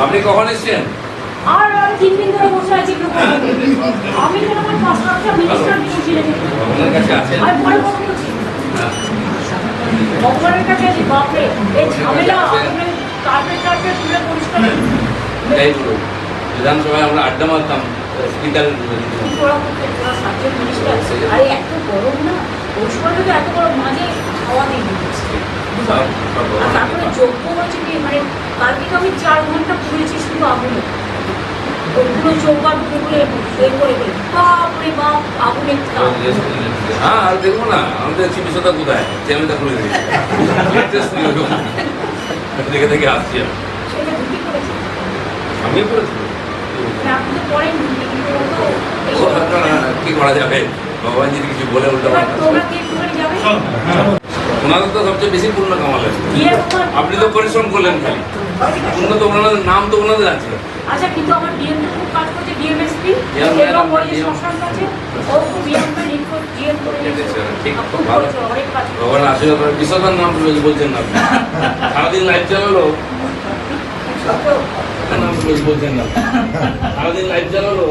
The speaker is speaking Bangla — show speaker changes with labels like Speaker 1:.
Speaker 1: আপনি কখন এসছেন?
Speaker 2: আর 3 দিন ধরে বসে আছি। আমি তো আমার 5-7টা মিনিস্টার বসিয়ে
Speaker 1: আপনার কাছে আছেন?
Speaker 2: আর পরে কথা বলছি ভগবানের কাছে আছি। বাপরে এই ঝামেলা কার্পেট তুলে পরিষ্কার
Speaker 1: যাই বলুন, বিধানসভায় আমরা আড্ডা মারতাম স্পিকার
Speaker 2: ওরা সাবজেক্ট মিনিস্টার। আরে এত গরম না, ওই সময় তো এত গরম, মাঝে খাওয়া দিয়ে দিচ্ছে। আর তারপরে যোগ্য হয়েছে কি, মানে কালকে তো আমি 4 ঘন্টা পুড়েছি শুধু আগুনে। ওগুলো চৌকাট পুড়ে এ করে বাপরে বাপ আগুনের তাপ।
Speaker 1: হ্যাঁ, আর দেখবো না আমাদের চিকিৎসা কোথায় চ্যানেলটা খুলে দেখে দেখে আসছি আমি।
Speaker 2: সেটা ঢুকি করেছে।
Speaker 1: আমিও করেছি।
Speaker 2: আপনি তো পড়েন ঢুকি, কিন্তু ও তো
Speaker 1: কি করা যাবে, ভগবান যদি কিছু বলে উল্টো
Speaker 2: এবার তোমরা কি একটুখানি যাবে?
Speaker 1: ওনাদের তো সবচেয়ে বেশি পূর্ণ কামালেন। আপনি তো পরিশ্রম করলেন খালি, পূর্ণ তো ওনাদের নাম তো ওনাদের আছে।
Speaker 2: আচ্ছা, কিন্তু আমার ডিএম তো খুব কাজ করছে, ডিএমএসপি এবং ওই যে শ্মশান কাছে ও খুব ডিএম করে দিয়েছে।
Speaker 1: ঠিক,
Speaker 2: খুব
Speaker 1: ভালো।
Speaker 2: অনেক কাজ করছে।
Speaker 1: ভগবান আশীর্বাদ করেন। বিশ্বকার নাম বলছেন না আপনি। সারাদিন লাইভ চালালো, নাম বলছেন না, সারাদিন লাইভ চালালো।